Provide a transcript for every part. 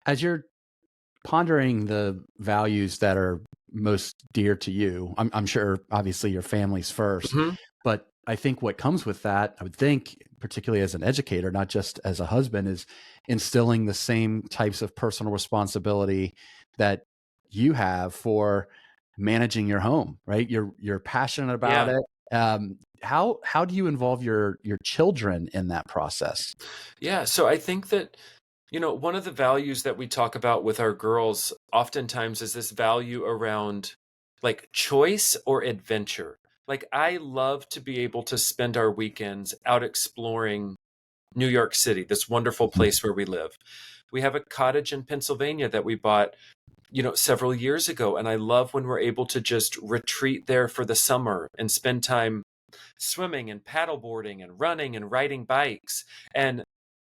As you're pondering the values that are most dear to you, I'm sure obviously your family's first, Hmm. but I think what comes with that, I would think, particularly as an educator, not just as a husband, is instilling the same types of personal responsibility that you have for managing your home, right? You're passionate about Yeah. it. How do you involve your children in that process? Yeah. So I think that, one of the values that we talk about with our girls oftentimes is this value around like choice or adventure. Like, I love to be able to spend our weekends out exploring New York City, this wonderful place where we live. We have a cottage in Pennsylvania that we bought, several years ago. And I love when we're able to just retreat there for the summer and spend time swimming and paddleboarding and running and riding bikes. And,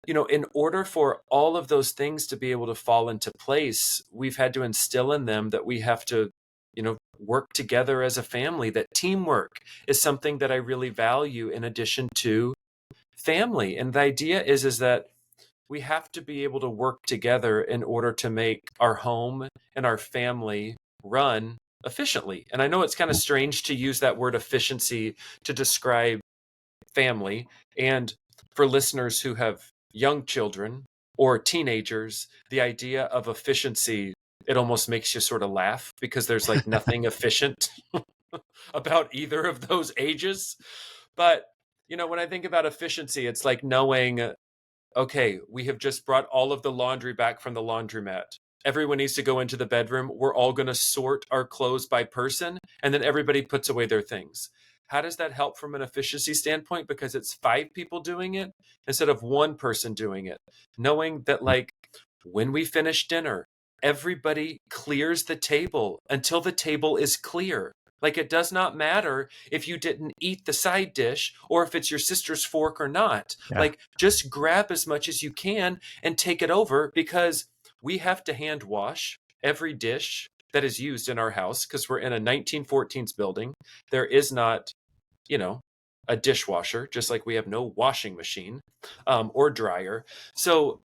in order for all of those things to be able to fall into place, we've had to instill in them that we have to, work together as a family, that teamwork is something that I really value in addition to family. And the idea is that we have to be able to work together in order to make our home and our family run efficiently. And I know it's kind of strange to use that word efficiency to describe family. And for listeners who have young children or teenagers, the idea of efficiency, it almost makes you sort of laugh because there's like nothing efficient about either of those ages. But, when I think about efficiency, it's like knowing, okay, we have just brought all of the laundry back from the laundromat. Everyone needs to go into the bedroom. We're all going to sort our clothes by person, and then everybody puts away their things. How does that help from an efficiency standpoint? Because it's five people doing it instead of one person doing it. Knowing that, like, when we finish dinner, everybody clears the table until the table is clear. Like, it does not matter if you didn't eat the side dish or if it's your sister's fork or not. Yeah. Like, just grab as much as you can and take it over, because we have to hand wash every dish that is used in our house because we're in a 1914s building. There is not, you know, a dishwasher, just like we have no washing machine or dryer. So,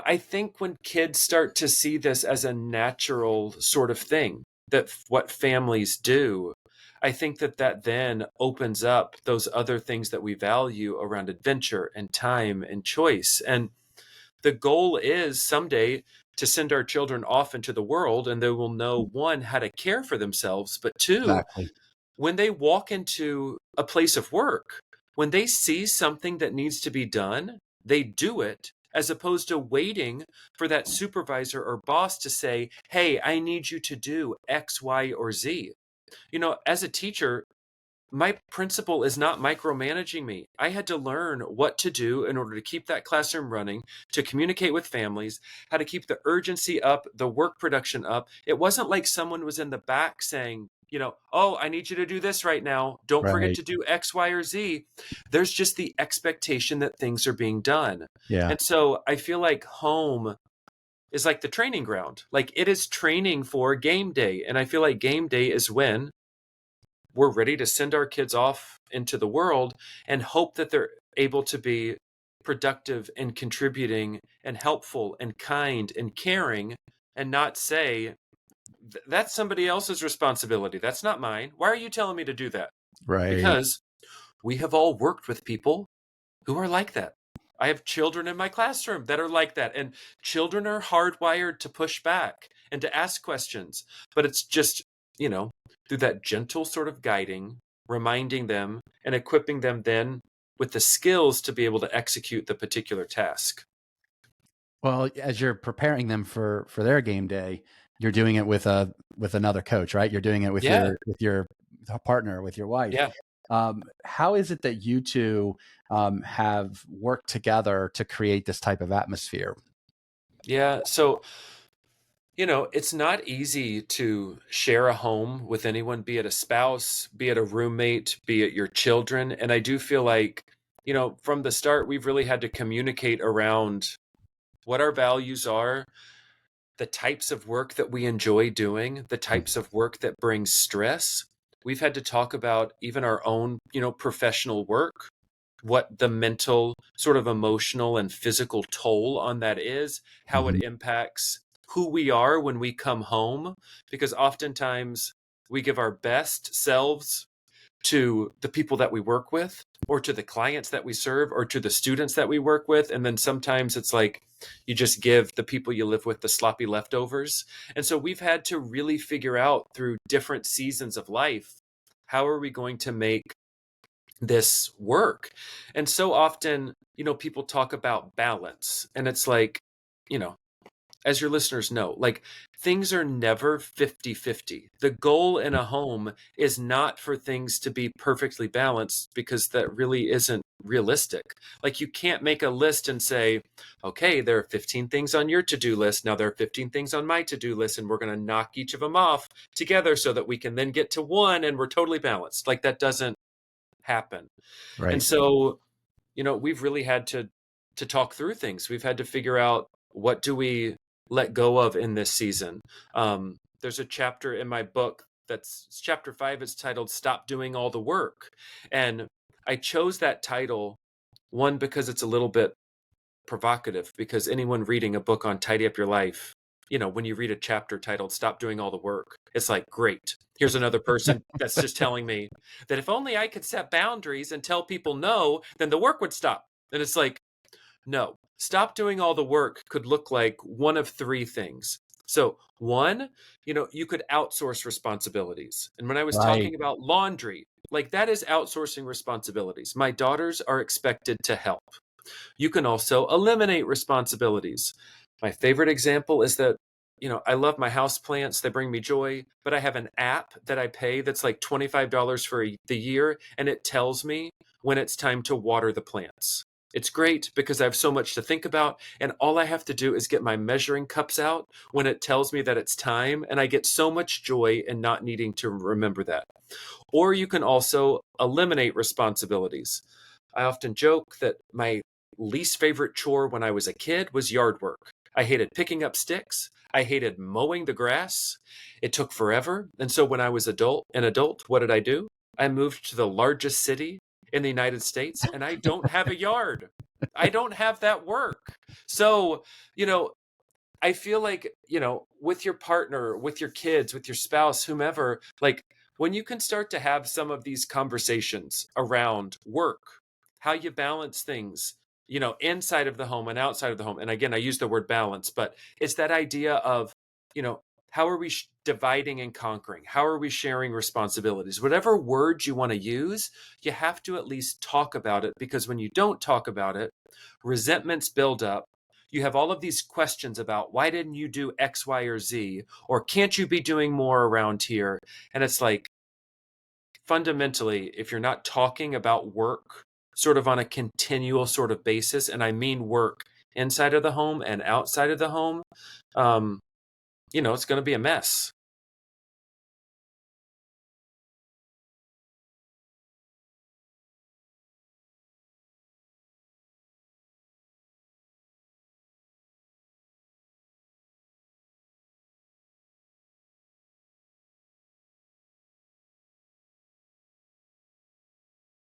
I think when kids start to see this as a natural sort of thing, that what families do, I think that then opens up those other things that we value around adventure and time and choice. And the goal is someday to send our children off into the world, and they will know, one, how to care for themselves, but two, Exactly. when they walk into a place of work, when they see something that needs to be done, they do it, as opposed to waiting for that supervisor or boss to say, hey, I need you to do X, Y, or Z. As a teacher, my principal is not micromanaging me. I had to learn what to do in order to keep that classroom running, to communicate with families, how to keep the urgency up, the work production up. It wasn't like someone was in the back saying, oh, I need you to do this right now. Don't forget Right. to do X, Y, or Z. There's just the expectation that things are being done. Yeah. And so I feel like home is like the training ground. Like, it is training for game day. And I feel like game day is when we're ready to send our kids off into the world and hope that they're able to be productive and contributing and helpful and kind and caring, and not say, that's somebody else's responsibility. That's not mine. Why are you telling me to do that? Right. Because we have all worked with people who are like that. I have children in my classroom that are like that. And children are hardwired to push back and to ask questions. But it's just, you know, through that gentle sort of guiding, reminding them and equipping them then with the skills to be able to execute the particular task. Well, as you're preparing them for their game day, you're doing it with another coach, right? You're doing it Yeah. with your partner, with your wife. Yeah. How is it that you two have worked together to create this type of atmosphere? Yeah. So, it's not easy to share a home with anyone, be it a spouse, be it a roommate, be it your children. And I do feel like, from the start, we've really had to communicate around what our values are, the types of work that we enjoy doing, the types of work that brings stress. We've had to talk about even our own, professional work. what the mental, sort of emotional and physical toll on that is, how Mhm. it impacts who we are when we come home, because oftentimes we give our best selves to the people that we work with, or to the clients that we serve, or to the students that we work with. And then sometimes it's like you just give the people you live with the sloppy leftovers. And so we've had to really figure out through different seasons of life, how are we going to make this work? And so often, people talk about balance, and it's like, you know, as your listeners know, like, things are never 50-50. The goal in a home is not for things to be perfectly balanced, because that really isn't realistic. Like, you can't make a list and say, okay, there are 15 things on your to-do list. Now there are 15 things on my to-do list, and we're going to knock each of them off together so that we can then get to one and we're totally balanced. Like, that doesn't happen. And Right. so, we've really had to talk through things. We've had to figure out, what do we let go of in this season. There's a chapter in my book, that's chapter 5. It's titled "Stop Doing All the Work," and I chose that title, one, because it's a little bit provocative, because anyone reading a book on tidy up your life, when you read a chapter titled "Stop Doing All the Work," it's like, great, here's another person that's just telling me that if only I could set boundaries and tell people no, then the work would stop. And it's like, no, stop doing all the work could look like one of three things. So, one, you could outsource responsibilities. And when I was Right. talking about laundry, like, that is outsourcing responsibilities. My daughters are expected to help. You can also eliminate responsibilities. My favorite example is that, I love my house plants. They bring me joy, but I have an app that I pay that's like $25 for the year, and it tells me when it's time to water the plants. It's great because I have so much to think about, and all I have to do is get my measuring cups out when it tells me that it's time, and I get so much joy in not needing to remember that. Or you can also eliminate responsibilities. I often joke that my least favorite chore when I was a kid was yard work. I hated picking up sticks. I hated mowing the grass. It took forever. And so when I was an adult, what did I do? I moved to the largest city in the United States, and I don't have a yard. I don't have that work. So, you know, I feel like, with your partner, with your kids, with your spouse, whomever, like, when you can start to have some of these conversations around work, how you balance things, inside of the home and outside of the home. And again, I use the word balance, but it's that idea of, you know, how are we dividing and conquering? How are we sharing responsibilities? Whatever words you want to use, you have to at least talk about it, because when you don't talk about it, resentments build up. You have all of these questions about, why didn't you do X, Y, or Z? Or can't you be doing more around here? And it's like, fundamentally, if you're not talking about work sort of on a continual sort of basis, and I mean work inside of the home and outside of the home, it's going to be a mess.